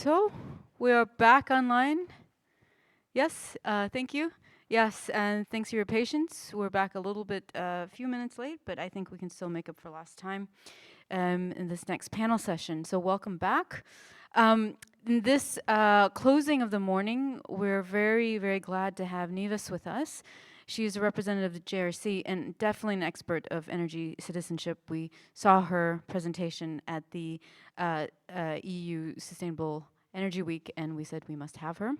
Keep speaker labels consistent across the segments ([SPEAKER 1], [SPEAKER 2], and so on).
[SPEAKER 1] So we are back online. Yes, thank you. Yes, and thanks for your patience. We're back a little bit, a few minutes late, but I think we can still make up for last time in this next panel session. So welcome back. In this closing of the morning, we're very, very glad to have Nives with us. She is a representative of the JRC and definitely an expert of energy citizenship. We saw her presentation at the EU Sustainable Energy Week, and we said we must have her.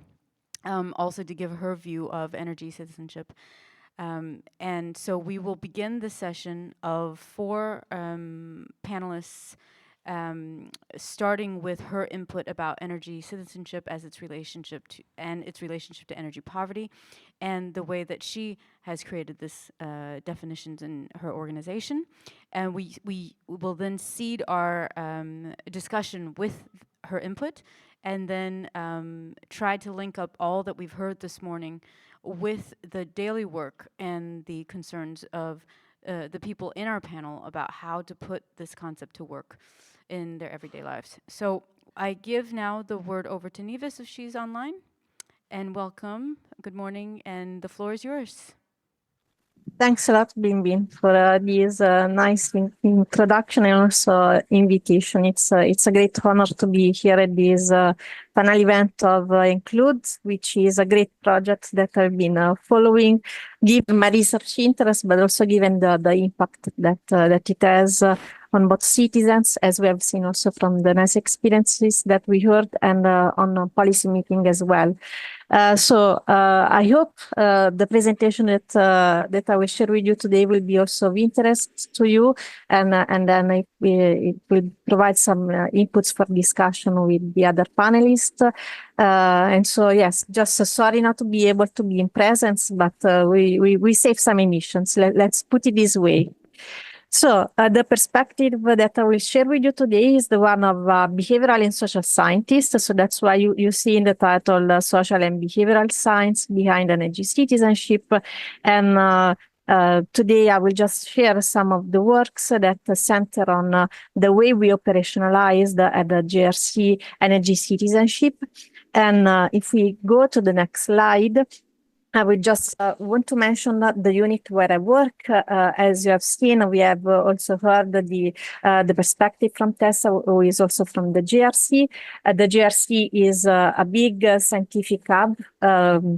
[SPEAKER 1] Also to give her view of energy citizenship. And so we will begin the session of 4 panelists, starting with her input about energy citizenship as its relationship to energy poverty, and the way that she has created this definitions in her organization. And we will then seed our discussion with her input, and then try to link up all that we've heard this morning with the daily work and the concerns of the people in our panel about how to put this concept to work in their everyday lives. So I give now the word over to Nives if she's online. And welcome, good morning, and the floor is yours.
[SPEAKER 2] Thanks a lot, BinBin, for this nice introduction and also invitation. It's a great honor to be here at this panel event of ENCLUDE, which is a great project that I've been following, given my research interest, but also given the impact that it has on both citizens, as we have seen also from the nice experiences that we heard, and on policy making as well. So I hope the presentation that I will share with you today will be also of interest to you, and then it will provide some inputs for discussion with the other panelists. And so, yes, just sorry not to be able to be in presence, but we save some emissions. Let's put it this way. So the perspective that I will share with you today is the one of behavioral and social scientists. So that's why you see in the title social and behavioral science behind energy citizenship. And today I will just share some of the works that center on the way we operationalize at the JRC energy citizenship. And if we go to the next slide, I would just want to mention that the unit where I work. As you have seen, we have also heard the perspective from Tessa, who is also from the JRC. The JRC is a big scientific hub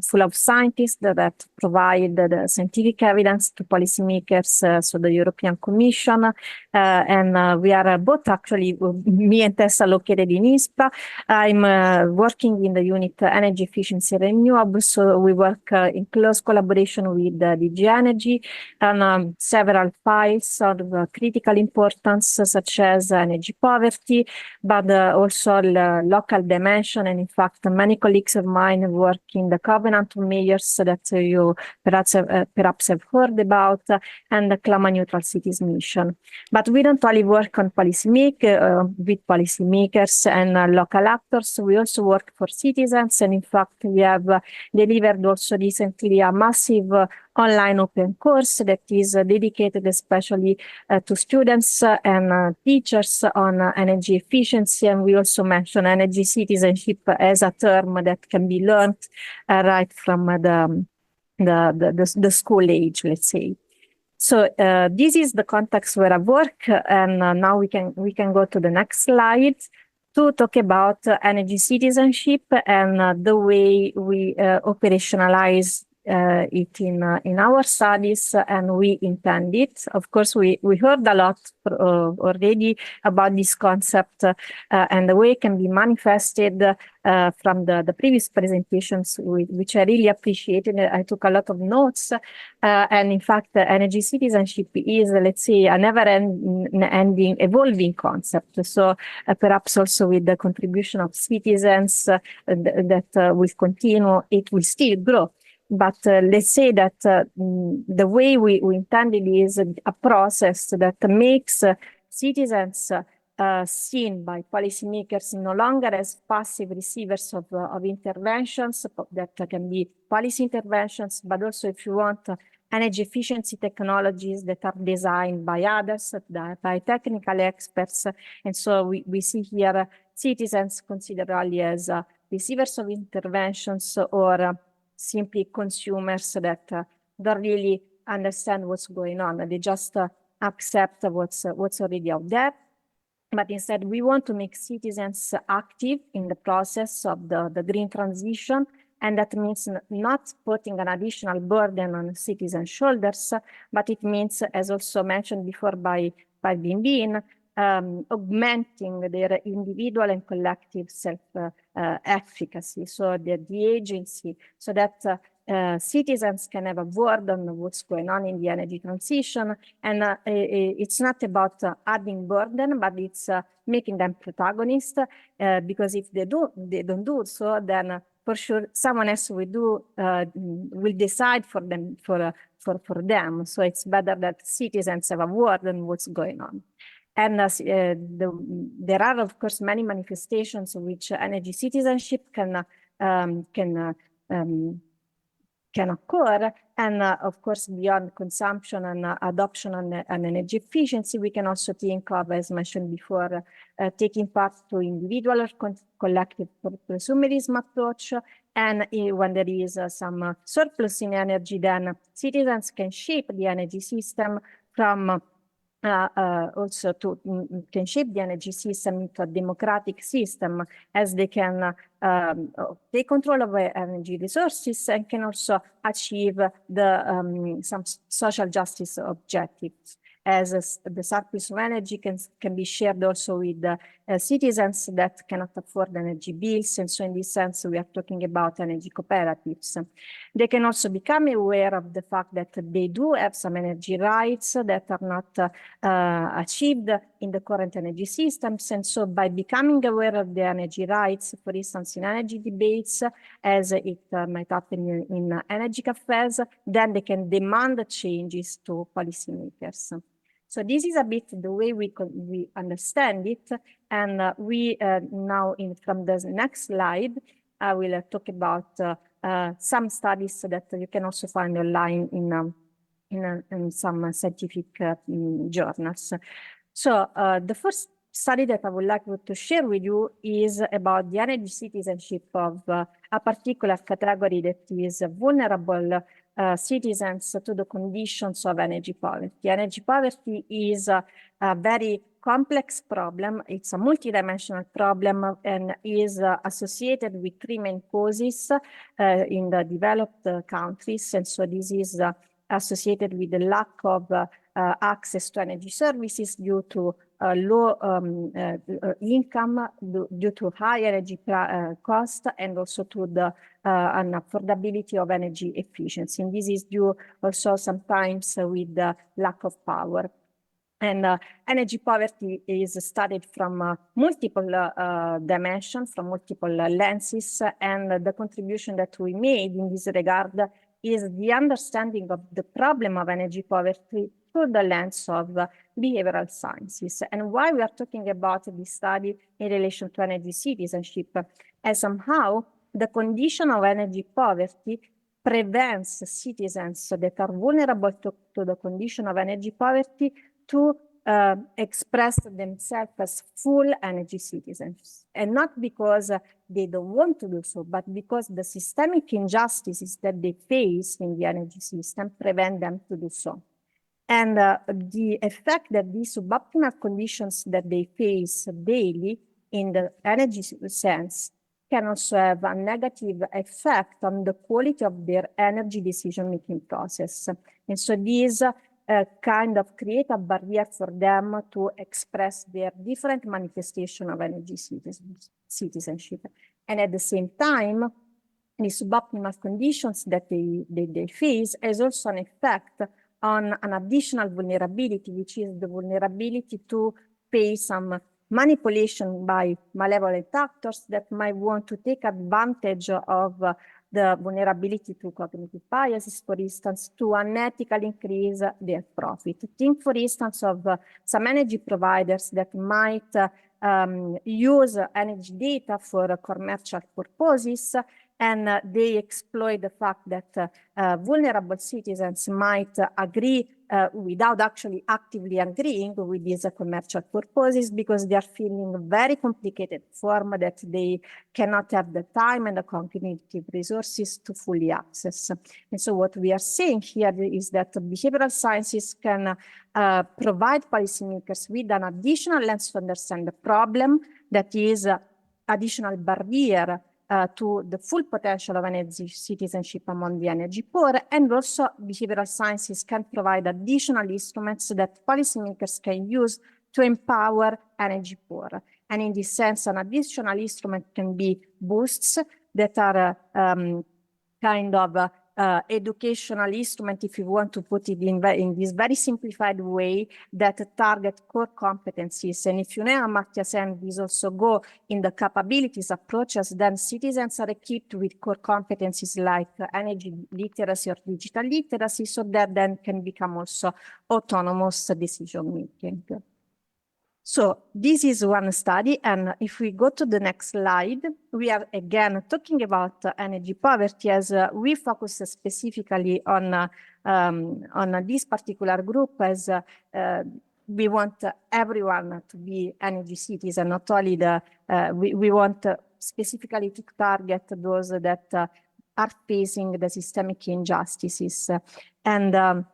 [SPEAKER 2] full of scientists that provide the scientific evidence to policymakers, so the European Commission. And we are both actually, me and Tessa, located in ISPRA. I'm working in the unit Energy Efficiency Renewables, so we work in close collaboration with DG Energy and several files of critical importance, such as energy poverty, but also local dimension. And in fact, many colleagues of mine work in the Covenant of Mayors that you perhaps have heard about, and the Climate Neutral Cities Mission. But we don't only work on with policymakers and local actors. We also work for citizens, and in fact, we have delivered also recently a massive online open course that is dedicated especially to students and teachers on energy efficiency. And we also mention energy citizenship as a term that can be learned right from the school age, let's say. So this is the context where I work, and now we can go to the next slide to talk about energy citizenship and the way we operationalize it in our studies, and we intend it. Of course, we heard a lot already about this concept and the way it can be manifested from the previous presentations, which I really appreciated. I took a lot of notes, and in fact, energy citizenship is, let's say, a never-ending, evolving concept. So perhaps also with the contribution of citizens that will continue, it will still grow. But let's say that the way we intended is a process that makes citizens seen by policymakers no longer as passive receivers of interventions that can be policy interventions, but also, if you want, energy efficiency technologies that are designed by others, by technical experts. And so we see here citizens considered only as receivers of interventions or simply consumers that don't really understand what's going on. They just accept what's already out there. But instead, we want to make citizens active in the process of the green transition. And that means not putting an additional burden on citizens' shoulders, but it means, as also mentioned before by BinBin, augmenting their individual and collective self-efficacy, so the agency, so that citizens can have a word on what's going on in the energy transition. And it's not about adding burden, but it's making them protagonists, because if they don't do so, then for sure someone else will decide for them, for them. So it's better that citizens have a word on what's going on. And there are, of course, many manifestations in which energy citizenship can occur. And of course, beyond consumption and adoption and energy efficiency, we can also think of, as mentioned before, taking part to individual or collective consumerism approach. And when there is some surplus in energy, then citizens can shape the energy system from also can shape the energy system into a democratic system, as they can take control of energy resources and can also achieve some social justice objectives, as the surplus of energy can be shared also with citizens that cannot afford energy bills. And so in this sense, we are talking about energy cooperatives. They can also become aware of the fact that they do have some energy rights that are not achieved in the current energy systems. And so by becoming aware of the energy rights, for instance, in energy debates, as it might happen in energy cafes, then they can demand changes to policymakers. So this is a bit the way we understand it. And we now, from the next slide, I will talk about some studies that you can also find online in some scientific journals. So the first study that I would like to share with you is about the energy citizenship of a particular category that is vulnerable citizens to the conditions of energy poverty. Energy poverty is a very complex problem. It's a multidimensional problem and is associated with three main causes in the developed countries. And so this is associated with the lack of access to energy services due to low income, due to high energy cost, and also to the unaffordability of energy efficiency. And this is due also sometimes with the lack of power. And energy poverty is studied from multiple dimensions, from multiple lenses, and the contribution that we made in this regard is the understanding of the problem of energy poverty through the lens of behavioral sciences. And why we are talking about this study in relation to energy citizenship, as somehow the condition of energy poverty prevents citizens that are vulnerable to the condition of energy poverty to express themselves as full energy citizens. And not because they don't want to do so, but because the systemic injustices that they face in the energy system prevent them to do so. And the effect that these suboptimal conditions that they face daily in the energy sense can also have a negative effect on the quality of their energy decision-making process. And so these kind of create a barrier for them to express their different manifestation of energy citizenship. And at the same time, the suboptimal conditions that they face has also an effect on an additional vulnerability, which is the vulnerability to face some manipulation by malevolent actors that might want to take advantage of the vulnerability to cognitive biases, for instance, to unethically increase their profit. Think, for instance, of some energy providers that might use energy data for commercial purposes and they exploit the fact that vulnerable citizens might agree without actually actively agreeing with these commercial purposes, because they are filling a very complicated form that they cannot have the time and the cognitive resources to fully access. And so what we are saying here is that behavioral sciences can provide policymakers with an additional lens to understand the problem, that is additional barrier to the full potential of energy citizenship among the energy poor, and also behavioral sciences can provide additional instruments that policymakers can use to empower energy poor. And in this sense, an additional instrument can be boosts that are kind of educational instrument, if you want to put it in this very simplified way, that target core competencies. And if you know Amartya Sen, these also go in the capabilities approaches, then citizens are equipped with core competencies like energy literacy or digital literacy, so that then can become also autonomous decision making. So this is one study, and if we go to the next slide, we are again talking about energy poverty, as we focus specifically on this particular group, as we want everyone to be energy citizen, not only we want specifically to target those that are facing the systemic injustices. And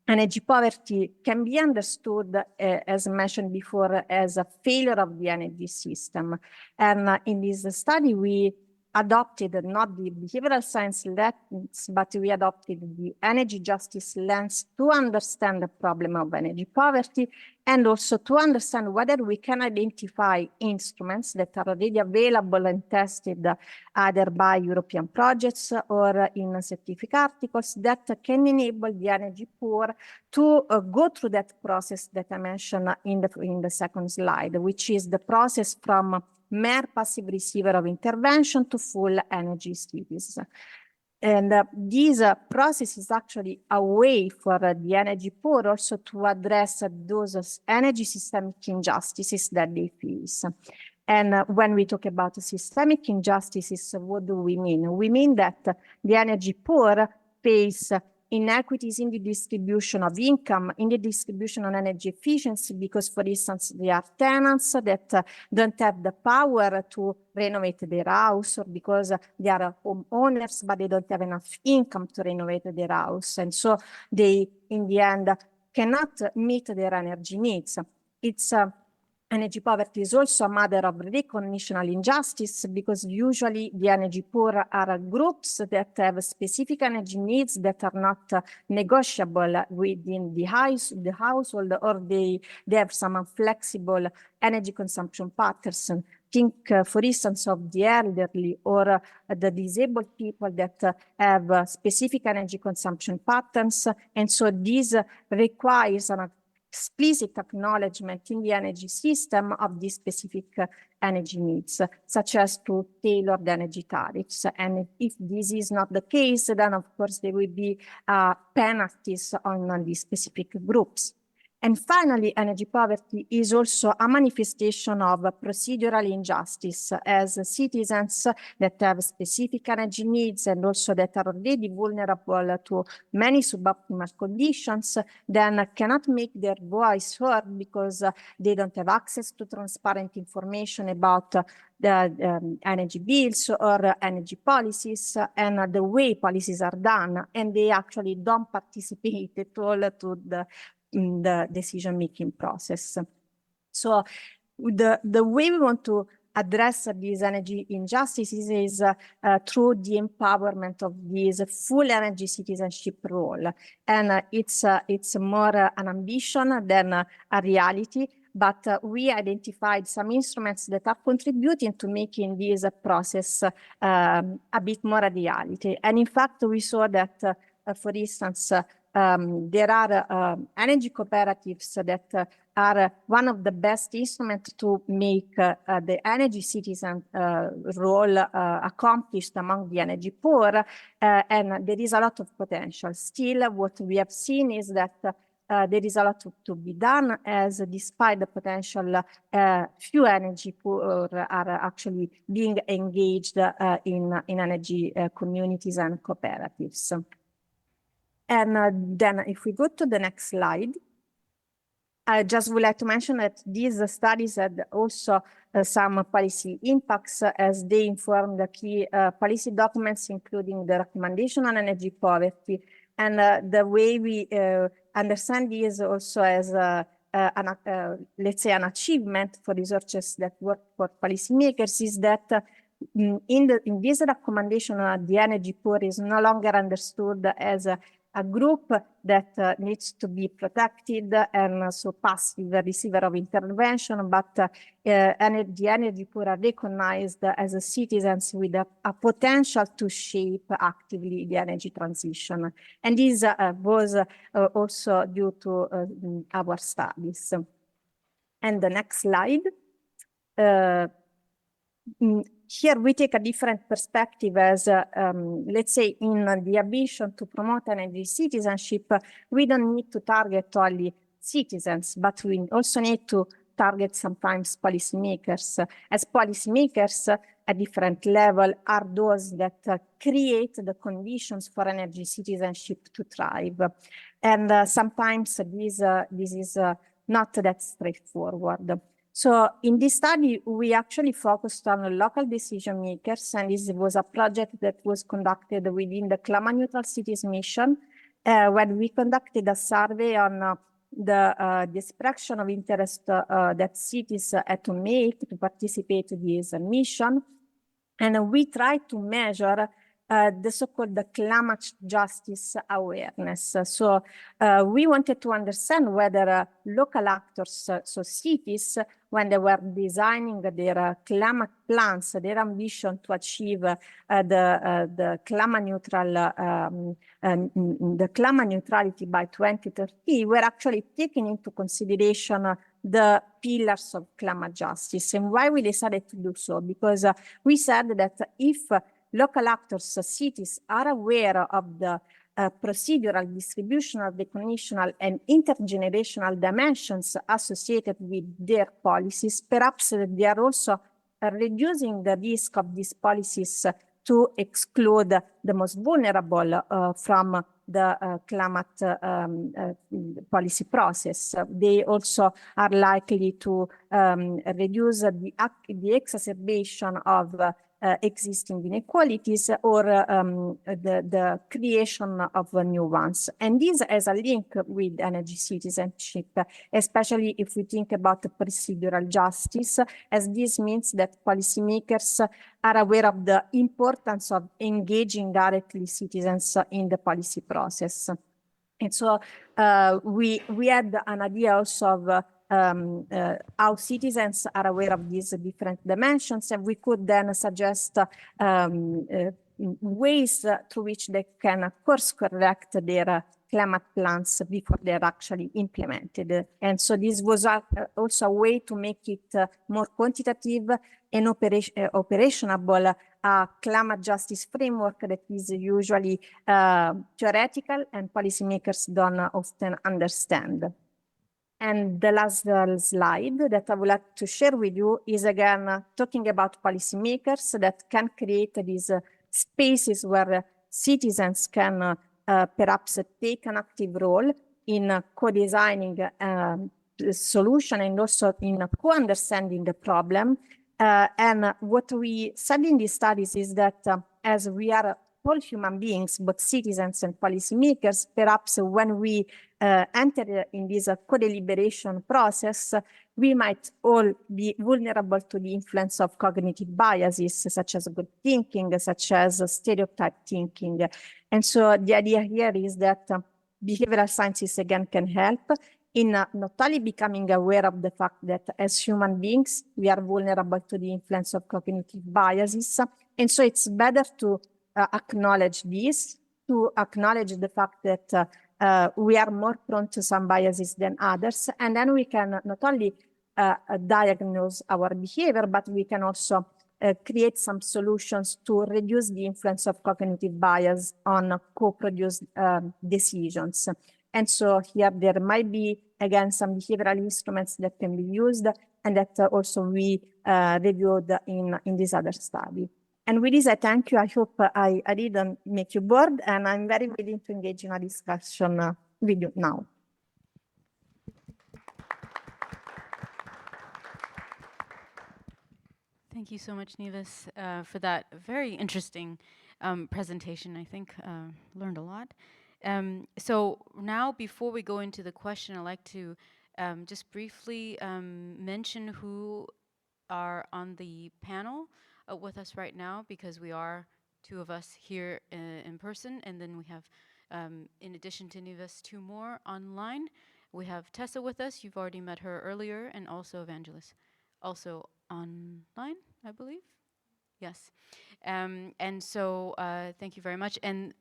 [SPEAKER 2] energy poverty can be understood, as mentioned before, as a failure of the energy system. And in this study, we adopted not the behavioral science lens, but we adopted the energy justice lens to understand the problem of energy poverty, and also to understand whether we can identify instruments that are already available and tested either by European projects or in scientific articles that can enable the energy poor to go through that process that I mentioned in the second slide, which is the process from mere passive receiver of intervention to full energy cities. And this process is actually a way for the energy poor also to address those energy systemic injustices that they face. And when we talk about systemic injustices, what do we mean? We mean that the energy poor face inequities in the distribution of income, in the distribution of energy efficiency, because, for instance, there are tenants that don't have the power to renovate their house, or because they are homeowners, but they don't have enough income to renovate their house. And so they, in the end, cannot meet their energy needs. Energy poverty is also a matter of recognitional injustice, because usually the energy poor are groups that have specific energy needs that are not negotiable within the household, or they have some flexible energy consumption patterns. Think, for instance, of the elderly or the disabled people that have specific energy consumption patterns. And so this requires an explicit acknowledgement in the energy system of these specific energy needs, such as to tailored energy tariffs. And if this is not the case, then of course there will be penalties on these specific groups. And finally, energy poverty is also a manifestation of procedural injustice, as citizens that have specific energy needs and also that are already vulnerable to many suboptimal conditions, then cannot make their voice heard because they don't have access to transparent information about the energy bills or energy policies and the way policies are done, and they actually don't participate at all to the decision-making process. So the way we want to address these energy injustices is through the empowerment of this full energy citizenship role. And it's more an ambition than a reality, but we identified some instruments that are contributing to making this process a bit more a reality. And in fact, we saw that, for instance, there are energy cooperatives that are one of the best instruments to make the energy citizen role accomplished among the energy poor, and there is a lot of potential. Still, what we have seen is that there is a lot to be done, as despite the potential, few energy poor are actually being engaged in energy communities and cooperatives. And then if we go to the next slide, I just would like to mention that these studies had also some policy impacts, as they inform the key policy documents, including the recommendation on energy poverty. And the way we understand these also as let's say, an achievement for researchers that work for policymakers is that in this recommendation, the energy poor is no longer understood as a group that needs to be protected and so passive receiver of intervention, but the energy poor are recognized as citizens with a potential to shape actively the energy transition. And this was also due to our studies. And the next slide. Here we take a different perspective as, let's say, in the ambition to promote energy citizenship, we don't need to target only citizens, but we also need to target sometimes policymakers. As policymakers at different level are those that create the conditions for energy citizenship to thrive. And sometimes this is not that straightforward. So in this study, we actually focused on local decision makers, and this was a project that was conducted within the Climate Neutral Cities mission, when we conducted a survey on the expression of interest that cities had to make to participate in this mission. And we tried to measure the so-called climate justice awareness. So we wanted to understand whether local actors, so cities, when they were designing their climate plans, their ambition to achieve the climate neutrality by 2030, were actually taking into consideration the pillars of climate justice. And why we decided to do so? Because we said that if local actors, cities, are aware of the procedural, distributional, definitional, and intergenerational dimensions associated with their policies, perhaps they are also reducing the risk of these policies to exclude the most vulnerable from the climate policy process. They also are likely to reduce the exacerbation of existing inequalities or the creation of new ones. And this has a link with energy citizenship, especially if we think about procedural justice, as this means that policymakers are aware of the importance of engaging directly citizens in the policy process. And so we had an idea also of how citizens are aware of these different dimensions, and we could then suggest ways through which they can course correct their climate plans before they're actually implemented. And so this was also a way to make it more quantitative and operationable, a climate justice framework that is usually theoretical and policymakers don't often understand. And the last slide that I would like to share with you is again talking about policymakers that can create these spaces where citizens can perhaps take an active role in co-designing the solution and also in co-understanding the problem. And what we said in these studies is that as we are all human beings, both citizens and policymakers, perhaps when we enter in this co-deliberation process, we might all be vulnerable to the influence of cognitive biases, such as good thinking, such as stereotype thinking. And so the idea here is that behavioral sciences again can help in not only becoming aware of the fact that as human beings, we are vulnerable to the influence of cognitive biases. And so it's better to acknowledge this, to acknowledge the fact that we are more prone to some biases than others. And then we can not only diagnose our behavior, but we can also create some solutions to reduce the influence of cognitive bias on co-produced decisions. And so here there might be, again, some behavioral instruments that can be used and that also we reviewed in this other study. And with this, I thank you. I hope I didn't make you bored, and I'm very willing to engage in a discussion with you now.
[SPEAKER 1] Thank you so much, Nives, for that very interesting presentation. I think learned a lot. So now, before we go into the question, I'd like to just briefly mention who are on the panel with us right now, because we are two of us here in person, and then we have, in addition to Nives, two more online. We have Tessa with us. You've already met her earlier, and also Vaggelis, also online, I believe. Yes. And so thank you very much. And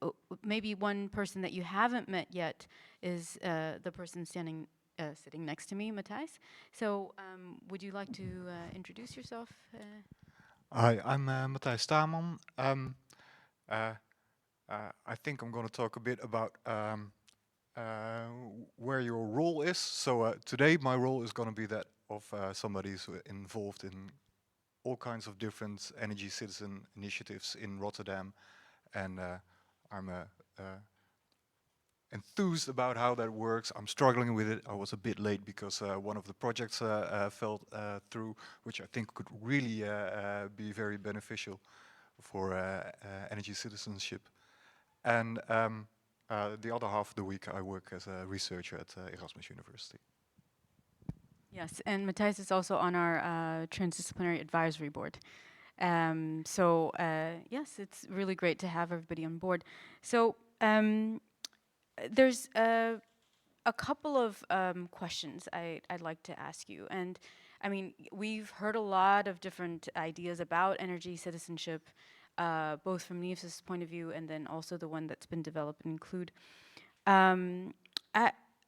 [SPEAKER 1] maybe one person that you haven't met yet is the person sitting next to me, Mattijs. So would you like to introduce yourself?
[SPEAKER 3] Hi, I'm Mattijs Taanman. I think I'm going to talk a bit about where your role is. So today my role is going to be that of somebody who's involved in all kinds of different energy citizen initiatives in Rotterdam, and I'm enthused about how that works. I'm struggling with it. I was a bit late because one of the projects fell through, which I think could really be very beneficial for energy citizenship. And the other half of the week I work as a researcher at Erasmus University.
[SPEAKER 1] Yes, and Mattijs is also on our transdisciplinary advisory board. So yes, it's really great to have everybody on board. So there's a couple of questions I'd like to ask you. And I mean, we've heard a lot of different ideas about energy citizenship, both from Nives' point of view and then also the one that's been developed in ENCLUDE.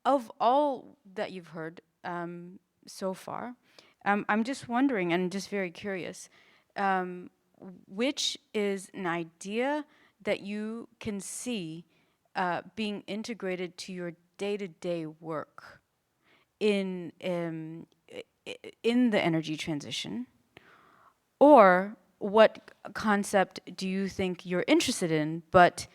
[SPEAKER 1] Of all that you've heard so far, I'm just wondering, and just very curious, which is an idea that you can see being integrated to your day-to-day work in the energy transition, or what concept do you think you're interested in, but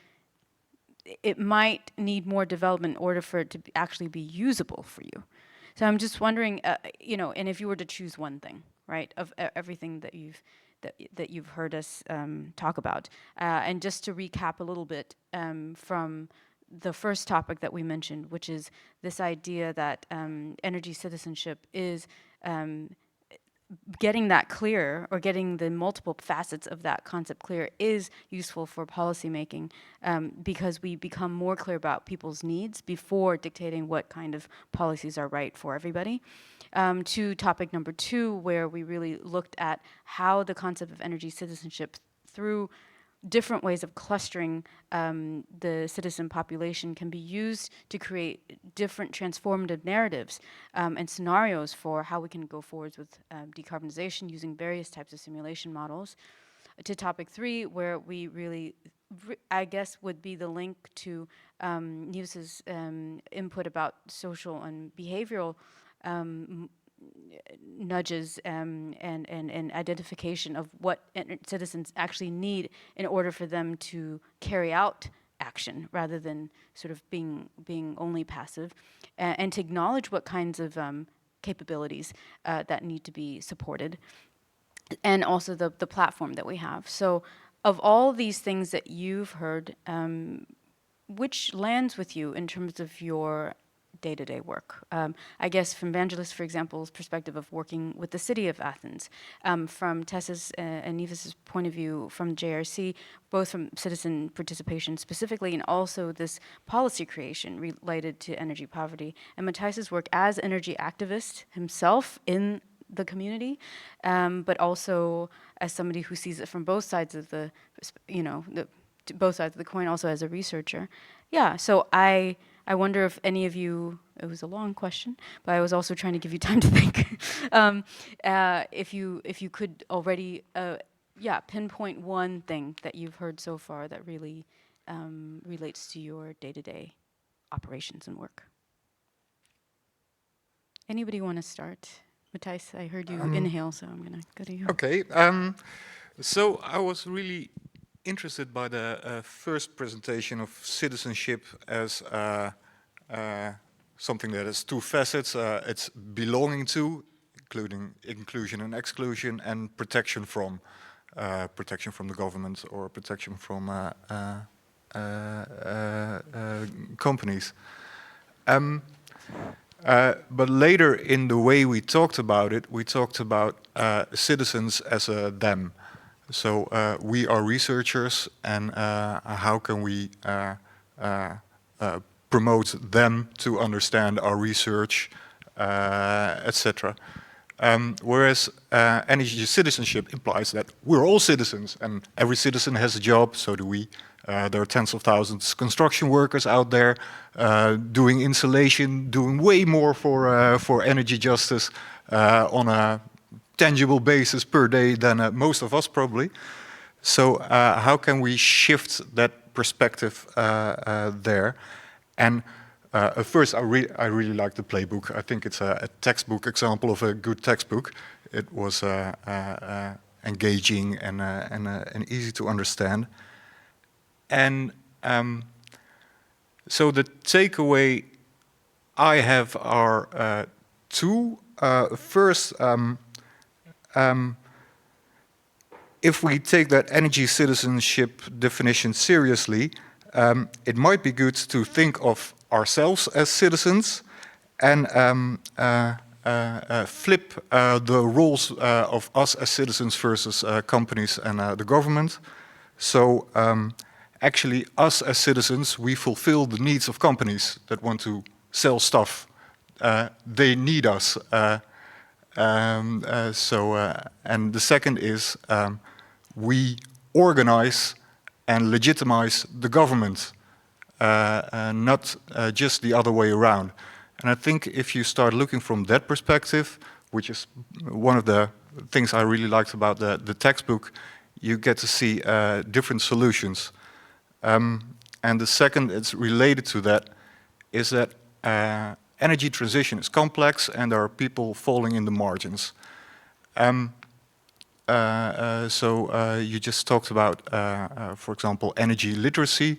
[SPEAKER 1] it might need more development in order for it to actually be usable for you? So I'm just wondering, you know, and if you were to choose one thing, right, of everything that you've heard us talk about, and just to recap a little bit from the first topic that we mentioned, which is this idea that energy citizenship is getting that clear, or getting the multiple facets of that concept clear, is useful for policymaking, because we become more clear about people's needs before dictating what kind of policies are right for everybody. To topic number 2, where we really looked at how the concept of energy citizenship, through different ways of clustering the citizen population, can be used to create different transformative narratives and scenarios for how we can go forwards with decarbonization using various types of simulation models. To topic 3, where we really, I guess, would be the link to Nives' input about social and behavioral nudges and identification of what citizens actually need in order for them to carry out action, rather than sort of being only passive, and to acknowledge what kinds of capabilities that need to be supported, and also the platform that we have. So of all these things that you've heard, which lands with you in terms of your day-to-day work? I guess from Vaggelis, for example's perspective of working with the city of Athens, from Tessa's and Nives' point of view from JRC, both from citizen participation specifically, and also this policy creation related to energy poverty, and Mattijs' work as energy activist himself in the community, but also as somebody who sees it from both sides of the, you know, both sides of the coin, also as a researcher. Yeah, so I wonder if any of you, it was a long question, but I was also trying to give you time to think. If you could already, pinpoint one thing that you've heard so far that really relates to your day-to-day operations and work. Anybody want to start? Mattijs, I heard you inhale, so I'm going to go to you.
[SPEAKER 3] Okay. So I was really interested by the first presentation of citizenship as something that has two facets. It's belonging to, including inclusion and exclusion, and protection from the government or protection from companies. But later in the way we talked about it, we talked about citizens as a them. So we are researchers, and how can we promote them to understand our research, etc. Whereas energy citizenship implies that we're all citizens, and every citizen has a job, so do we. There are tens of thousands of construction workers out there doing insulation, doing way more for energy justice on a tangible basis per day than most of us probably. So how can we shift that perspective there? And first, I really like the playbook. I think it's a textbook example of a good textbook. It was engaging and easy to understand. And so the takeaway I have are two. First, if we take that energy citizenship definition seriously, it might be good to think of ourselves as citizens and flip the roles of us as citizens versus companies and the government. So actually, us as citizens, we fulfill the needs of companies that want to sell stuff. They need us. And the second is we organize and legitimize the government, not just the other way around. And I think if you start looking from that perspective, which is one of the things I really liked about the textbook, you get to see different solutions. And the second, it's related to that, is that energy transition is complex and there are people falling in the margins. You just talked about, for example, energy literacy.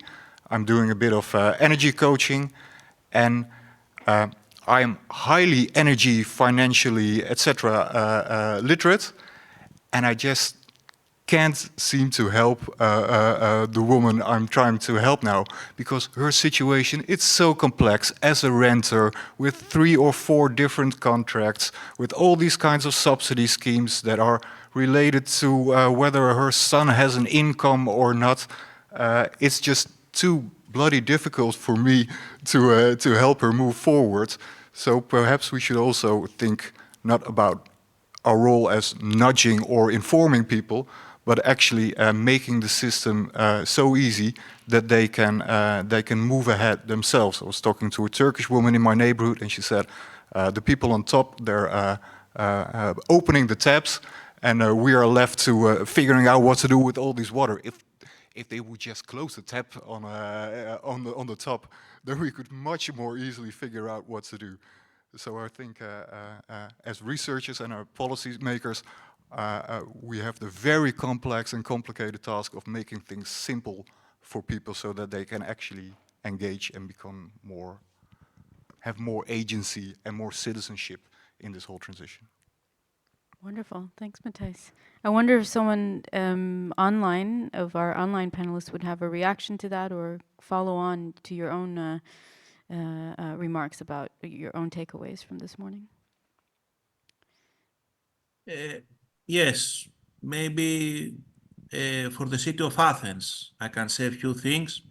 [SPEAKER 3] I'm doing a bit of energy coaching, and I'm highly energy, financially, etc. Literate, and I just can't seem to help the woman I'm trying to help now, because her situation, it's so complex as a renter with 3 or 4 different contracts, with all these kinds of subsidy schemes that are related to whether her son has an income or not. It's just too bloody difficult for me to help her move forward. So perhaps we should also think not about our role as nudging or informing people, but actually making the system so easy that they can move ahead themselves. I was talking to a Turkish woman in my neighborhood, and she said, the people on top, they're opening the taps, and we are left to figuring out what to do with all this water. If they would just close the tap on the top, then we could much more easily figure out what to do. So I think as researchers and our policy makers, we have the very complex and complicated task of making things simple for people so that they can actually engage and have more agency and more citizenship in this whole transition.
[SPEAKER 1] Wonderful. Thanks, Mattijs. I wonder if someone online, of our online panelists, would have a reaction to that or follow on to your own remarks about your own takeaways from this morning.
[SPEAKER 4] Yes, maybe for the city of Athens, I can say a few things.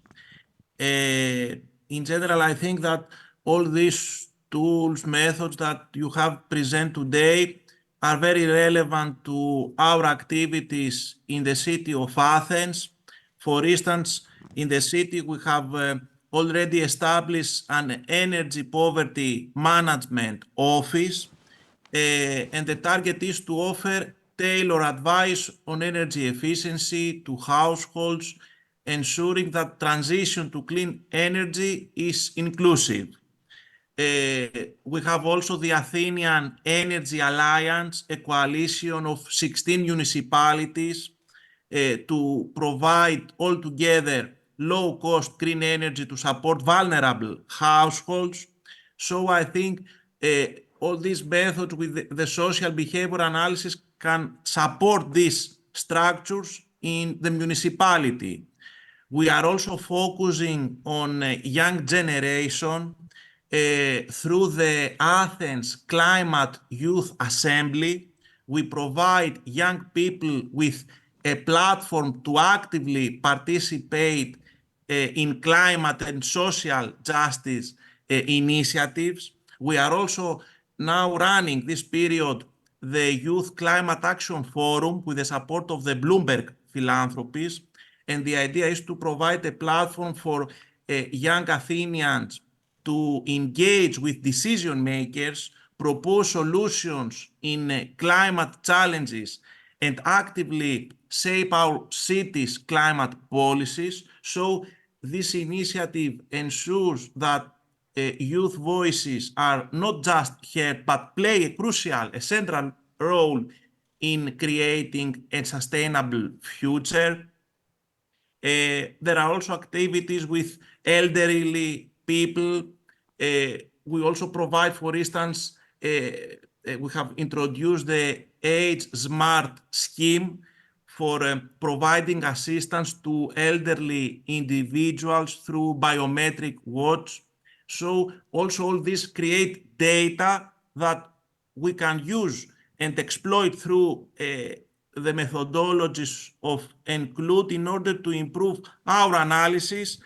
[SPEAKER 4] In general, I think that all these tools, methods that you have presented today are very relevant to our activities in the city of Athens. For instance, in the city, we have already established an energy poverty management office, and the target is to offer tailored advice on energy efficiency to households ensuring that transition to clean energy is inclusive. We have also the Athenian Energy Alliance, a coalition of 16 municipalities to provide altogether low-cost green energy to support vulnerable households. So I think all these methods with the social behavior analysis can support these structures in the municipality. We are also focusing on young generation through the Athens Climate Youth Assembly. We provide young people with a platform to actively participate in climate and social justice initiatives. We are also now running this period the Youth Climate Action Forum with the support of the Bloomberg Philanthropies. And the idea is to provide a platform for young Athenians to engage with decision makers, propose solutions in climate challenges, and actively shape our city's climate policies. So this initiative ensures that youth voices are not just heard, but play a crucial, a central role in creating a sustainable future. There are also activities with elderly people. We also provide, for instance, we have introduced the Age Smart scheme for providing assistance to elderly individuals through biometric watch. So also all this create data that we can use and exploit through the methodologies of ENCLUDE in order to improve our analysis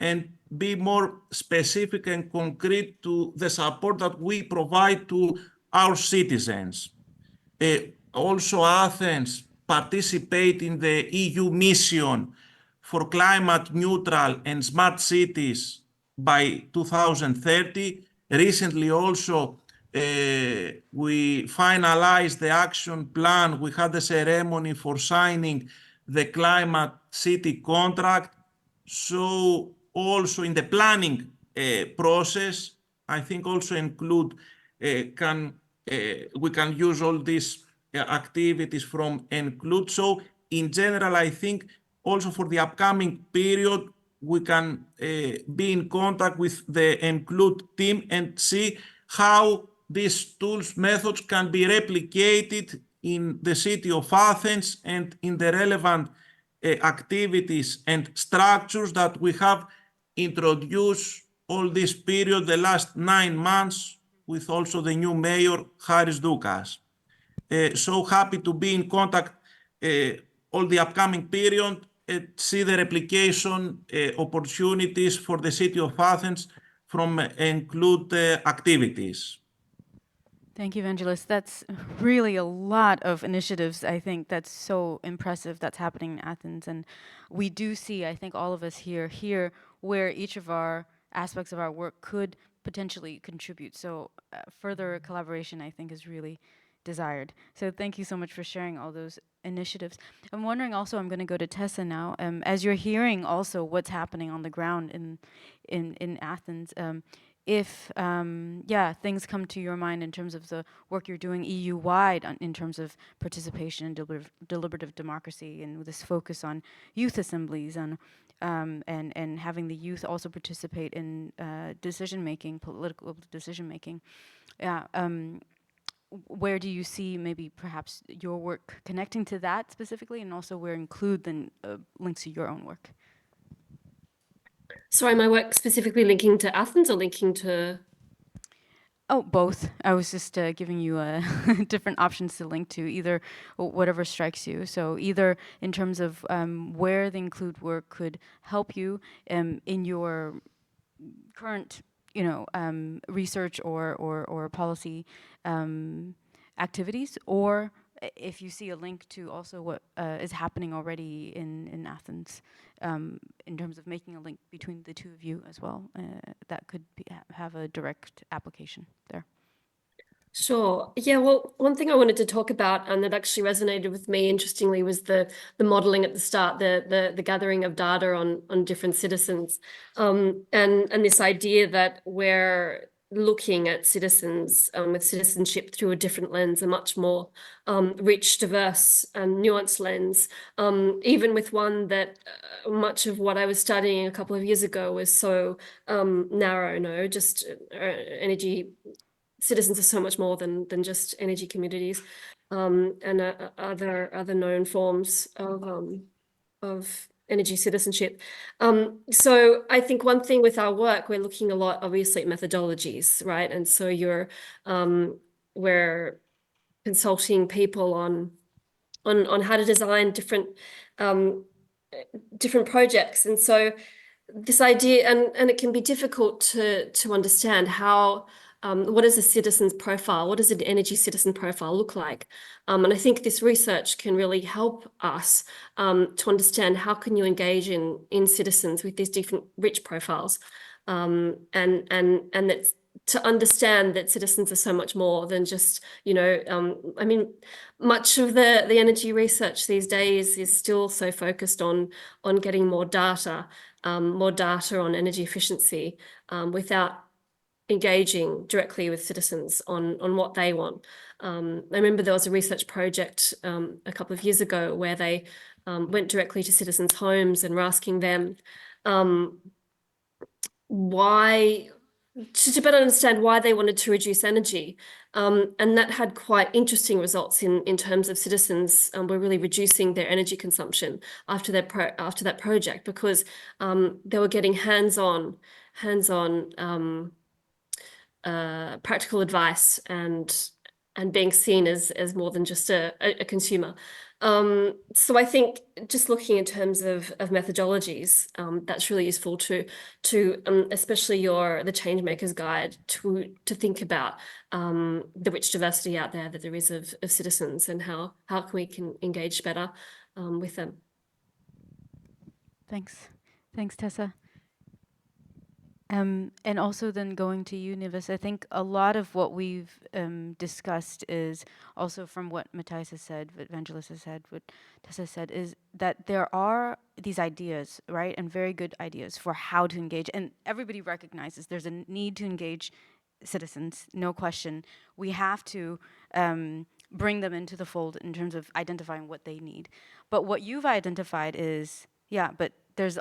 [SPEAKER 4] and be more specific and concrete to the support that we provide to our citizens. Also, Athens participate in the EU mission for climate neutral and smart cities by 2030. Recently also, we finalized the action plan. We had a ceremony for signing the climate city contract. So also in the planning process, I think also ENCLUDE we can use all these activities from ENCLUDE. So in general, I think also for the upcoming period, we can be in contact with the ENCLUDE team and see how these tools, methods can be replicated in the city of Athens and in the relevant activities and structures that we have introduced all this period, the last 9 months, with also the new mayor, Haris Doukas. So happy to be in contact all the upcoming period and see the replication opportunities for the city of Athens from ENCLUDE activities.
[SPEAKER 1] Thank you, Vaggelis. That's really a lot of initiatives. I think that's so impressive that's happening in Athens. And we do see, I think all of us here where each of our aspects of our work could potentially contribute. So further collaboration, I think, is really desired. So thank you so much for sharing all those initiatives. I'm wondering also, I'm going to go to Tessa now. As you're hearing also what's happening on the ground in Athens, if things come to your mind in terms of the work you're doing EU-wide in terms of participation and deliberative democracy and this focus on youth assemblies and having the youth also participate in decision-making, political decision-making, where do you see maybe perhaps your work connecting to that specifically, and also where ENCLUDE then links to your own work?
[SPEAKER 5] Sorry, my work specifically linking to Athens or linking to?
[SPEAKER 1] Oh, both. I was just giving you different options to link to, either whatever strikes you. So either in terms of where the ENCLUDE work could help you in your current, research or policy activities, or if you see a link to also what is happening already in Athens, in terms of making a link between the two of you as well, that could have a direct application there.
[SPEAKER 5] Sure. Yeah, well, one thing I wanted to talk about and that actually resonated with me, interestingly, was the modeling at the start, the gathering of data on different citizens, and this idea that we're looking at citizens with citizenship through a different lens, a much more rich, diverse, and nuanced lens, even with one that much of what I was studying a couple of years ago was so narrow, no, just energy. Citizens are so much more than just energy communities, and other known forms of energy citizenship. So I think one thing with our work, we're looking a lot, obviously, at methodologies, right? And so we're consulting people on how to design different projects, and so this idea, and it can be difficult to understand how. What is a citizen's profile? What does an energy citizen profile look like? And I think this research can really help us to understand how can you engage in citizens with these different rich profiles, and that's to understand that citizens are so much more than just, I mean, much of the energy research these days is still so focused on getting more data on energy efficiency, without engaging directly with citizens on what they want. I remember there was a research project a couple of years ago where they went directly to citizens' homes and were asking them why, to better understand why they wanted to reduce energy. And that had quite interesting results in terms of citizens were really reducing their energy consumption after that project, because they were getting hands-on practical advice and being seen as more than just a consumer. So I think just looking in terms of methodologies, that's really useful to especially the Changemakers Guide, to think about the rich diversity out there that there is of citizens, and how we can engage better with them.
[SPEAKER 1] Thanks, Tessa. And also then going to you, Nives, I think a lot of what we've discussed is also from what Mattijs has said, what Vaggelis has said, what Tessa said, is that there are these ideas, right, and very good ideas for how to engage. And everybody recognizes there's a need to engage citizens, no question. We have to bring them into the fold in terms of identifying what they need. But what you've identified is, but there's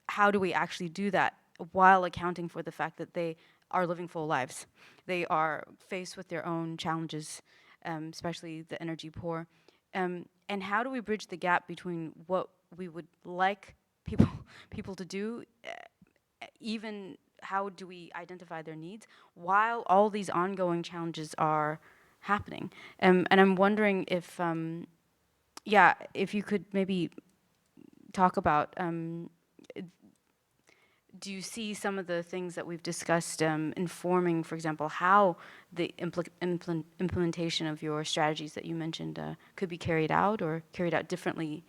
[SPEAKER 1] how do we actually do that while accounting for the fact that they are living full lives? They are faced with their own challenges, especially the energy poor. And how do we bridge the gap between what we would like people to do, even how do we identify their needs, while all these ongoing challenges are happening? And I'm wondering if you could maybe talk about, do you see some of the things that we've discussed informing, for example, how the implementation of your strategies that you mentioned could be carried out, or carried out differently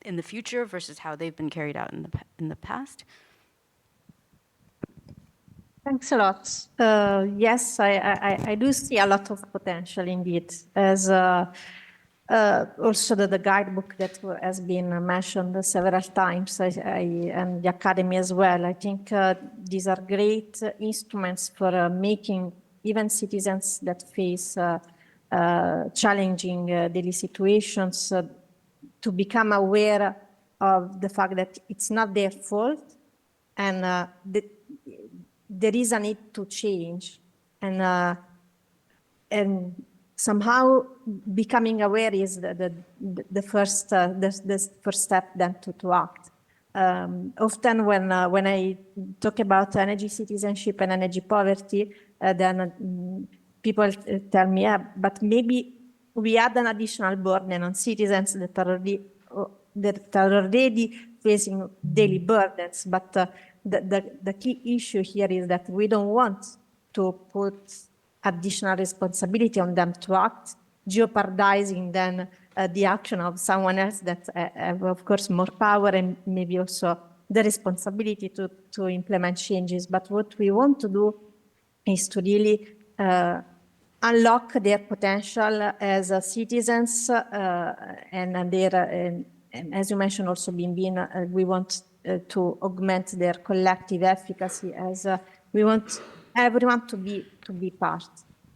[SPEAKER 1] in the future versus how they've been carried out in the past?
[SPEAKER 2] Thanks a lot. Yes, I do see a lot of potential indeed, as also the guidebook that has been mentioned several times, and the academy as well. I think these are great instruments for making even citizens that face challenging daily situations to become aware of the fact that it's not their fault, and there is a need to change, and somehow becoming aware is the first step then to act. Often when I talk about energy citizenship and energy poverty, then people tell me, but maybe we add an additional burden on citizens that are already facing daily burdens. But the key issue here is that we don't want to put additional responsibility on them to act, jeopardizing then the action of someone else that have, of course, more power and maybe also the responsibility to implement changes. But what we want to do is to really unlock their potential as citizens and their, and as you mentioned also, BinBin, we want to augment their collective efficacy as we want everyone to be part,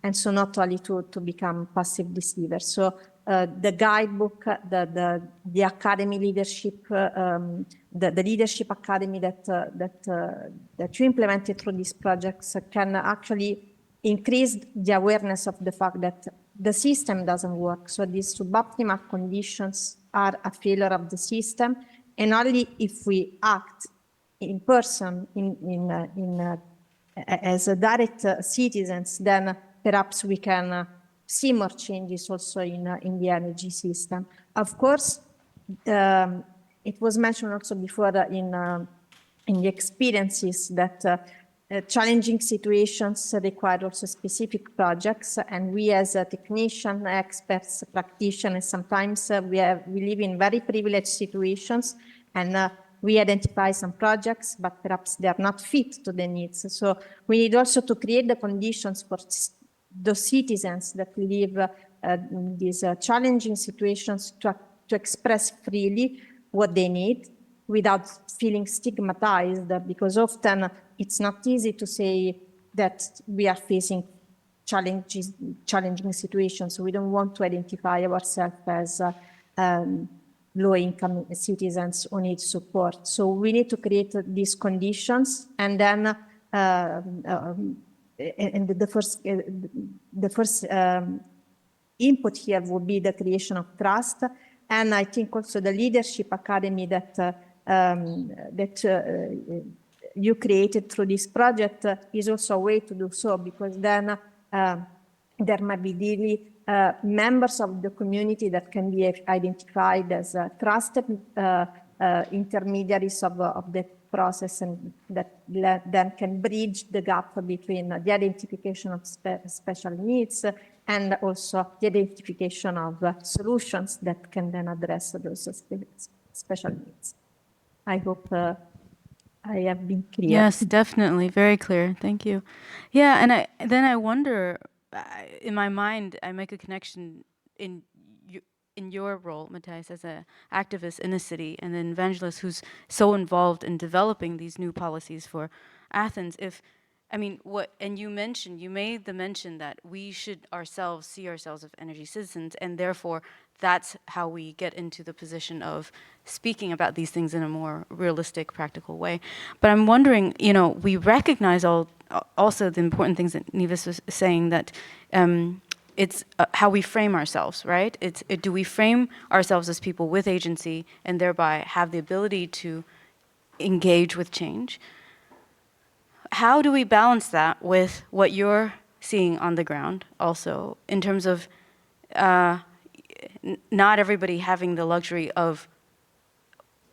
[SPEAKER 2] and so not only to become passive deceivers. So the guidebook, the academy leadership, the leadership academy that you implemented through these projects can actually increase the awareness of the fact that the system doesn't work. So these suboptimal conditions are a failure of the system, and only if we act in person, as a direct citizens, then perhaps we can see more changes also in the energy system. Of course, it was mentioned also before in the experiences that challenging situations require also specific projects, and we as technicians, experts, practitioners, sometimes we live in very privileged situations, and we identify some projects, but perhaps they are not fit to the needs. So we need also to create the conditions for those citizens that live in these challenging situations to express freely what they need without feeling stigmatized, because often it's not easy to say that we are facing challenging situations. We don't want to identify ourselves as low-income citizens who need support. So we need to create these conditions, and then and the first input here would be the creation of trust. And I think also the leadership academy that you created through this project is also a way to do so, because then there might be really members of the community that can be identified as trusted intermediaries of the process, and that then can bridge the gap between the identification of special needs and also the identification of solutions that can then address those special needs. I hope I have been clear.
[SPEAKER 1] Yes, definitely. Very clear. Thank you. Yeah, and then I wonder, in my mind, I make a connection in your role, Mattijs, as an activist in the city, and an evangelist who's so involved in developing these new policies for Athens. And you made the mention that we should see ourselves as energy citizens, and therefore that's how we get into the position of speaking about these things in a more realistic, practical way. But I'm wondering, we recognize also the important things that Nives was saying, that it's how we frame ourselves, right? Do we frame ourselves as people with agency and thereby have the ability to engage with change? How do we balance that with what you're seeing on the ground also, in terms of not everybody having the luxury of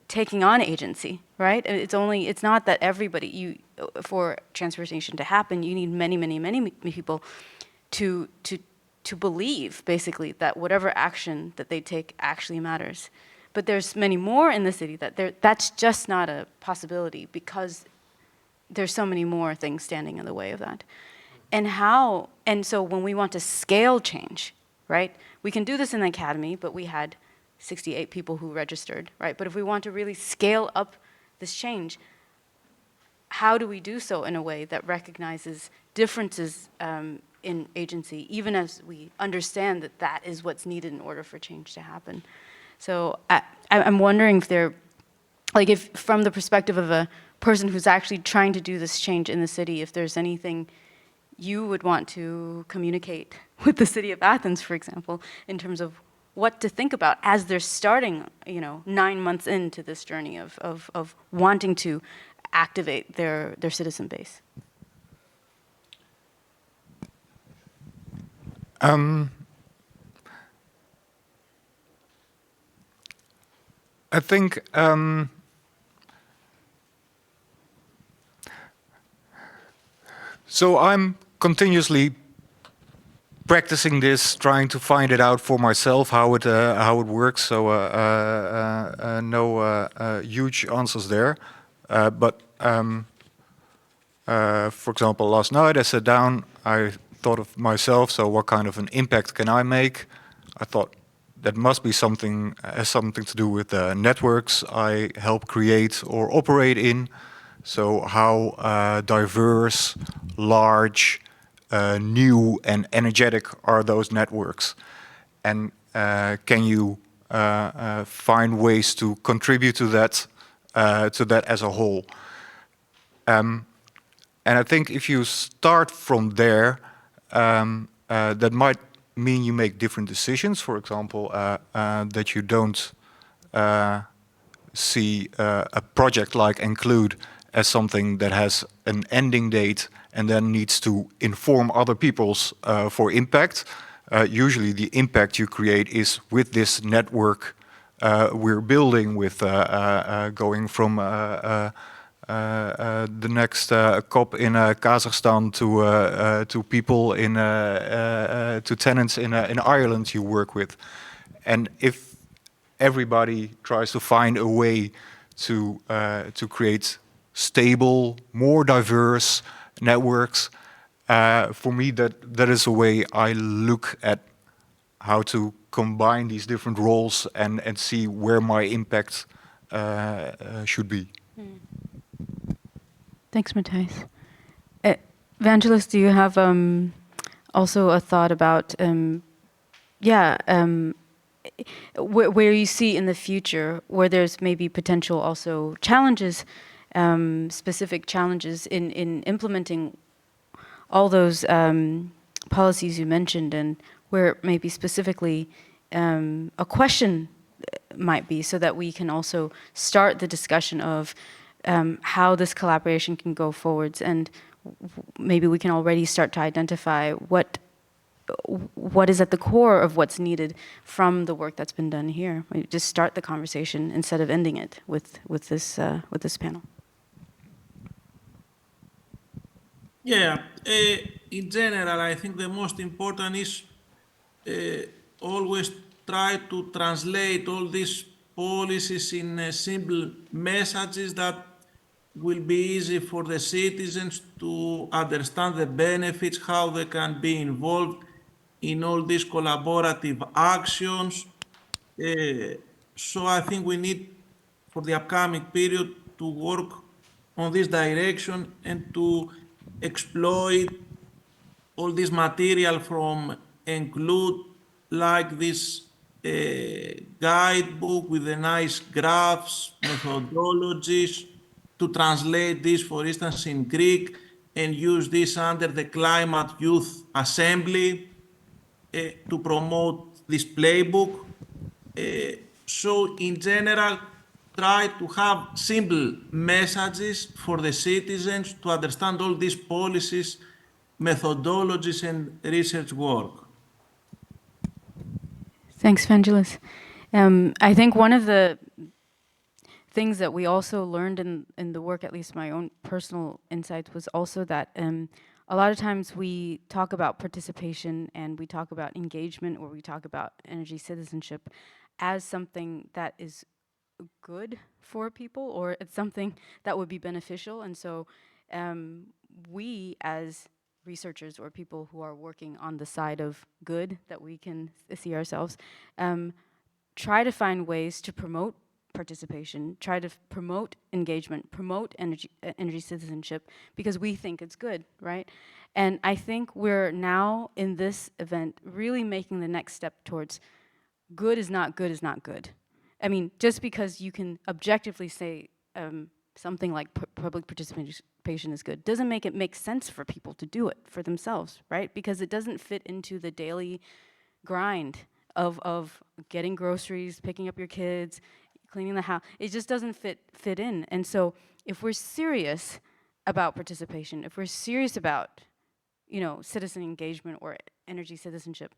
[SPEAKER 1] taking on agency, right? It's not that everybody, for transformation to happen, you need many, many, many people to believe, basically, that whatever action that they take actually matters. But there's many more in the city that's just not a possibility, because there's so many more things standing in the way of that. And so when we want to scale change, right? We can do this in the academy, but we had 68 people who registered, right? But if we want to really scale up this change, how do we do so in a way that recognizes differences in agency, even as we understand that that is what's needed in order for change to happen? So I'm wondering if from the perspective of a person who's actually trying to do this change in the city, if there's anything you would want to communicate with the city of Athens, for example, in terms of what to think about as they're starting, 9 months into this journey of wanting to activate their citizen base.
[SPEAKER 3] I think so I'm continuously practicing this, trying to find it out for myself, how it works. So no huge answers there. But for example, last night I sat down, I thought of myself, so what kind of an impact can I make? I thought that must be something, has something to do with the networks I help create or operate in. So how diverse, large, new and energetic are those networks? And can you find ways to contribute to that as a whole? And I think if you start from there, that might mean you make different decisions. For example, that you don't see a project like ENCLUDE as something that has an ending date and then needs to inform other people's for impact. Usually the impact you create is with this network we're building, with going from the next COP in Kazakhstan to people in to tenants in Ireland you work with. And if everybody tries to find a way to create stable, more diverse networks, for me that is a way I look at how to combine these different roles and see where my impact should be.
[SPEAKER 1] Thanks, Mattijs. Vaggelis, do you have also a thought about, where you see in the future, where there's maybe potential also challenges, specific challenges in implementing all those policies you mentioned, and where maybe specifically a question might be, so that we can also start the discussion of how this collaboration can go forwards, and maybe we can already start to identify what is at the core of what's needed from the work that's been done here. We just start the conversation instead of ending it with this panel.
[SPEAKER 4] Yeah, in general, I think the most important is always try to translate all these policies in simple messages that will be easy for the citizens to understand the benefits, how they can be involved in all these collaborative actions. So I think we need, for the upcoming period, to work on this direction and to exploit all this material from ENCLUDE, like this guidebook with the nice graphs, methodologies, to translate this, for instance, in Greek, and use this under the Climate Youth Assembly to promote this playbook. So in general, try to have simple messages for the citizens to understand all these policies, methodologies, and research work.
[SPEAKER 1] Thanks, Vaggelis. I think one of the things that we also learned in the work, at least my own personal insights, was also that a lot of times we talk about participation and we talk about engagement, or we talk about energy citizenship as something that is good for people, or it's something that would be beneficial. And so we as researchers or people who are working on the side of good that we can see ourselves, try to find ways to promote participation, try to promote engagement, promote energy citizenship, because we think it's good, right? And I think we're now in this event really making the next step towards good is not good is not good. I mean, just because you can objectively say something like public participation is good doesn't make it make sense for people to do it for themselves, right? Because it doesn't fit into the daily grind of getting groceries, picking up your kids, cleaning the house. It just doesn't fit in. And so if we're serious about participation, if we're serious about, citizen engagement or energy citizenship,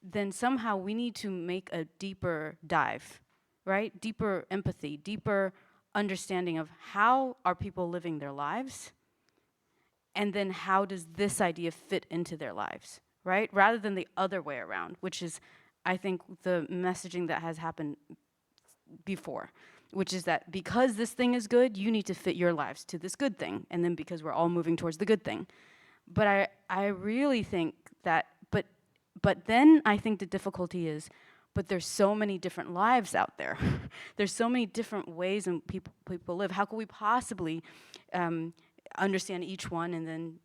[SPEAKER 1] then somehow we need to make a deeper dive, right? Deeper empathy, deeper understanding of how are people living their lives, and then how does this idea fit into their lives, right? Rather than the other way around, which is, I think, the messaging that has happened before, which is that because this thing is good, you need to fit your lives to this good thing, and then because we're all moving towards the good thing. But I really think that, but then I think the difficulty is, but there's so many different lives out there. There's so many different ways in people live. How can we possibly understand each one and then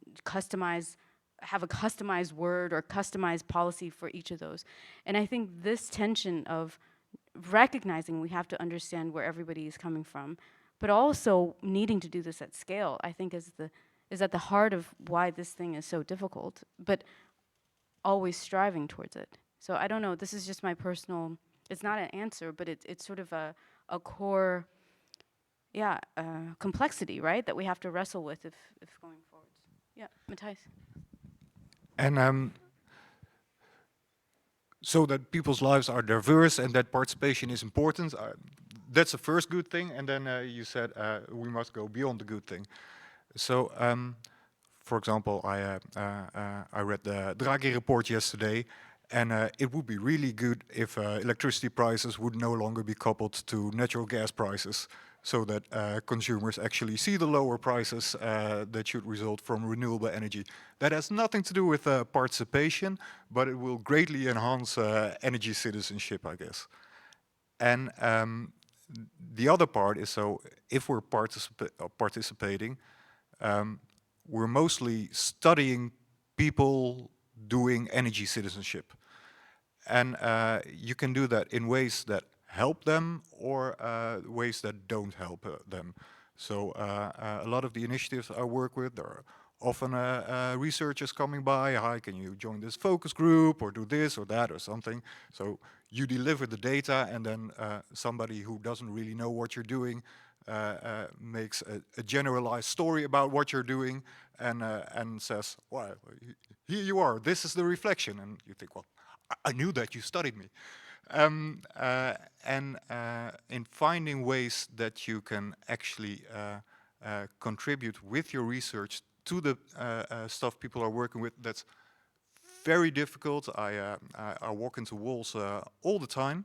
[SPEAKER 1] have a customized word or customized policy for each of those? And I think this tension of recognizing we have to understand where everybody is coming from, but also needing to do this at scale, I think is at the heart of why this thing is so difficult, but always striving towards it. So I don't know, this is just my personal, it's not an answer, but it's sort of a core, complexity, right? That we have to wrestle with if going forward. Yeah, Mattijs.
[SPEAKER 3] And so that people's lives are diverse and that participation is important. That's the first good thing. And then you said we must go beyond the good thing. So, for example, I read the Draghi report yesterday, and it would be really good if electricity prices would no longer be coupled to natural gas prices, so that consumers actually see the lower prices that should result from renewable energy. That has nothing to do with participation, but it will greatly enhance energy citizenship, I guess. And the other part is, so if we're participating, we're mostly studying people doing energy citizenship. And you can do that in ways that help them or ways that don't help them. So a lot of the initiatives I work with, there are often researchers coming by, hi, can you join this focus group or do this or that or something? So you deliver the data, and then somebody who doesn't really know what you're doing makes a generalized story about what you're doing and says, well, here you are, this is the reflection. And you think, well, I knew that, you studied me. And in finding ways that you can actually contribute with your research to the stuff people are working with, that's very difficult. I walk into walls all the time,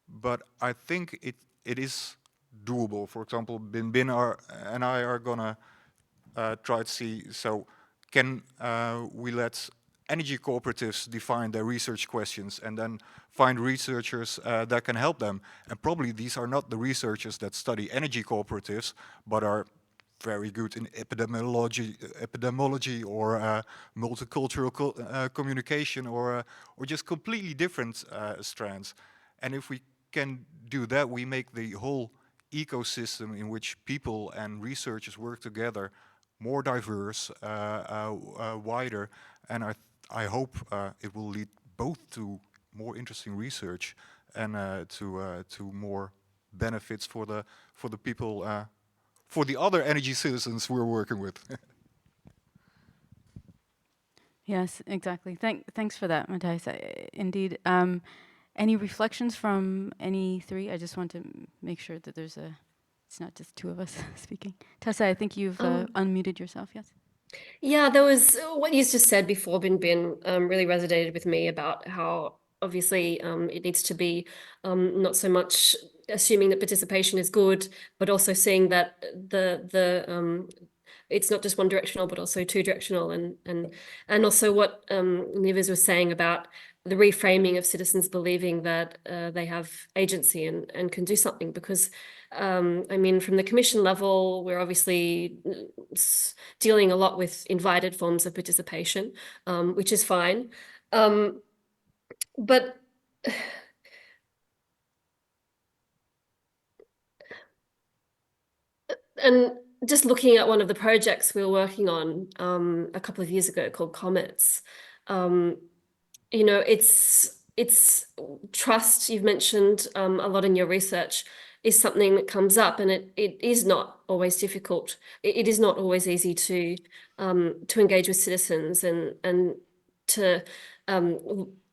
[SPEAKER 3] but I think it is doable. For example, BinBin and I are gonna try to see, so can we let energy cooperatives define their research questions and then find researchers that can help them. And probably these are not the researchers that study energy cooperatives, but are very good in epidemiology or multicultural communication or just completely different strands. And if we can do that, we make the whole ecosystem in which people and researchers work together more diverse, wider, and I hope it will lead both to more interesting research and to more benefits for the people, for the other energy citizens we're working with.
[SPEAKER 1] Yes, exactly. Thanks for that, Mattijs. Indeed. Any reflections from any three? I just want to make sure that it's not just two of us speaking. Tessa, I think you've unmuted yourself, yes?
[SPEAKER 5] Yeah, there was what you just said before, BinBin, really resonated with me about how obviously it needs to be not so much assuming that participation is good, but also seeing that it's not just one directional, but also two directional, and also what Nives was saying about the reframing of citizens believing that they have agency and can do something, because I mean, from the Commission level, we're obviously dealing a lot with invited forms of participation, which is fine. But and just looking at one of the projects we were working on a couple of years ago called Comets, you know, it's trust, you've mentioned a lot in your research, is something that comes up, and it is not always difficult. It is not always easy to engage with citizens and to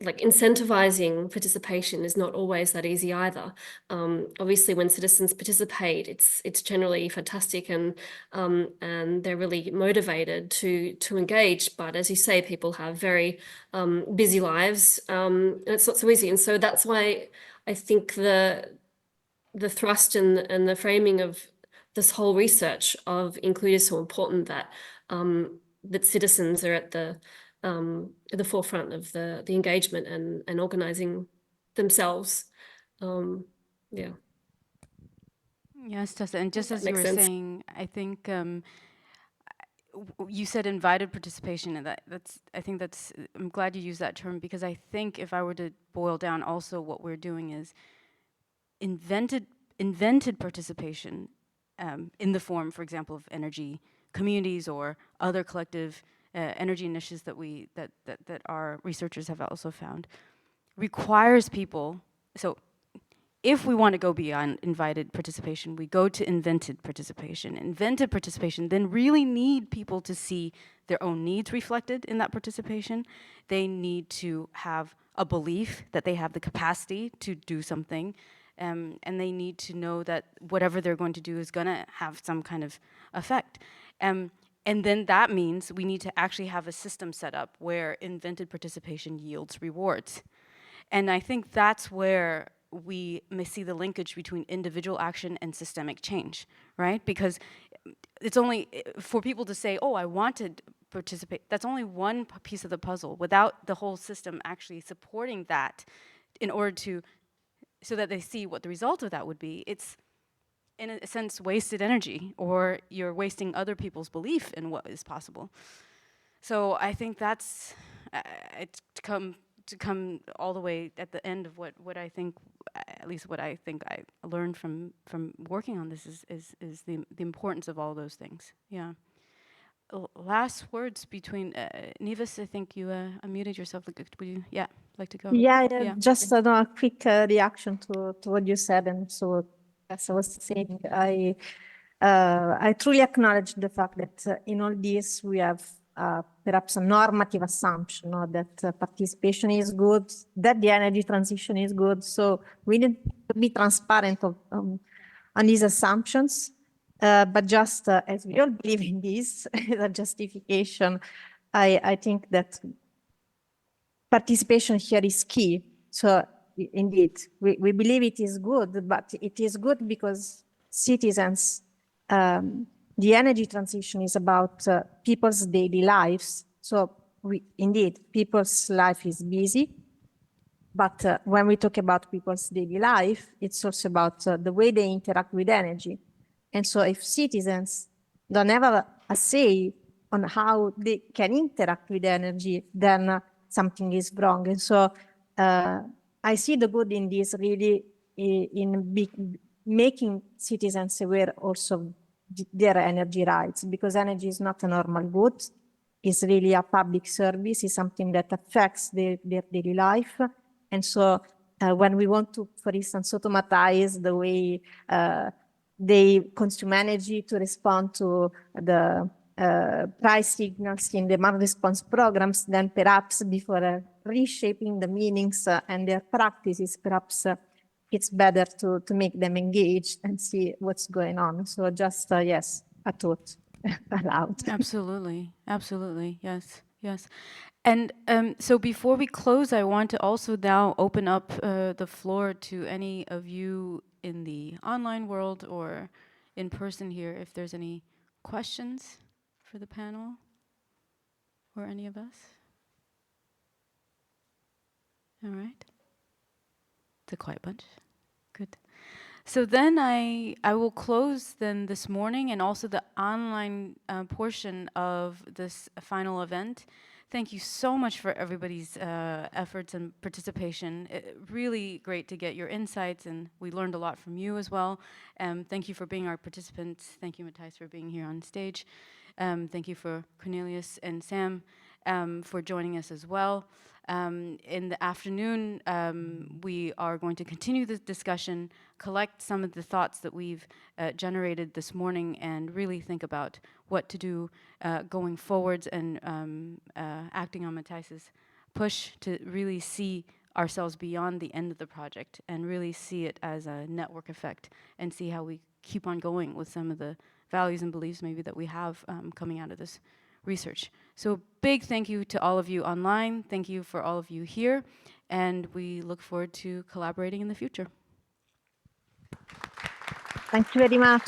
[SPEAKER 5] like incentivizing participation is not always that easy either. Obviously, when citizens participate, it's generally fantastic and they're really motivated to engage. But as you say, people have very busy lives, and it's not so easy. And so that's why I think the thrust and the framing of this whole research of ENCLUDE is so important, that that citizens are at the forefront of the engagement and organizing themselves. Yeah.
[SPEAKER 1] Yes, Tessa, and just
[SPEAKER 5] That
[SPEAKER 1] as you
[SPEAKER 5] makes
[SPEAKER 1] were
[SPEAKER 5] sense.
[SPEAKER 1] saying, I think you said invited participation, and I think that's, I'm glad you used that term, because I think if I were to boil down also what we're doing is invented participation in the form, for example, of energy communities or other collective energy initiatives that our researchers have also found, requires people, so if we want to go beyond invited participation, we go to invented participation. Invented participation then really need people to see their own needs reflected in that participation. They need to have a belief that they have the capacity to do something, and they need to know that whatever they're going to do is going to have some kind of effect. And then that means we need to actually have a system set up where invented participation yields rewards. And I think that's where we may see the linkage between individual action and systemic change, right? Because it's only for people to say, oh, I want to participate, that's only one piece of the puzzle without the whole system actually supporting that in order to, so that they see what the result of that would be. It's, in a sense, wasted energy, or you're wasting other people's belief in what is possible. So I think that's, it's to come all the way at the end of what I think, at least what I think I learned from working on this is the importance of all those things. Yeah. Last words between Nives. I think you unmuted yourself. Would you? Yeah, like to go?
[SPEAKER 2] Yeah,
[SPEAKER 1] Yeah.
[SPEAKER 2] just a quick reaction to what you said, and so as I was saying, I truly acknowledge the fact that in all this we have perhaps a normative assumption, that participation is good, that the energy transition is good. So we need to be transparent on these assumptions. But just as we all believe in this, the justification, I think that participation here is key. So indeed, we believe it is good, but it is good because citizens, the energy transition is about people's daily lives. So indeed, people's life is busy. But when we talk about people's daily life, it's also about the way they interact with energy. And so if citizens don't have a say on how they can interact with energy, then something is wrong. And so I see the good in this really in making citizens aware also of their energy rights, because energy is not a normal good. It's really a public service. It's something that affects their daily life. And so when we want to, for instance, automatize the way they consume energy to respond to the price signals in demand response programs, then perhaps before reshaping the meanings and their practices, perhaps it's better to make them engaged and see what's going on. So just, yes, a thought aloud.
[SPEAKER 1] Absolutely, absolutely, yes, yes. And so before we close, I want to also now open up the floor to any of you in the online world or in person here, if there's any questions for the panel or any of us. All right. It's a quiet bunch. Good. So then I will close then this morning and also the online portion of this final event. Thank you so much for everybody's efforts and participation. Really great to get your insights, and we learned a lot from you as well. Thank you for being our participants. Thank you, Mattijs, for being here on stage. Thank you for Cornelius and Sam for joining us as well. In the afternoon, we are going to continue this discussion, collect some of the thoughts that we've generated this morning, and really think about what to do going forwards, and acting on Mattijs's push to really see ourselves beyond the end of the project and really see it as a network effect, and see how we keep on going with some of the values and beliefs maybe that we have coming out of this research. So big thank you to all of you online. Thank you for all of you here. And we look forward to collaborating in the future.
[SPEAKER 2] Thank you very much.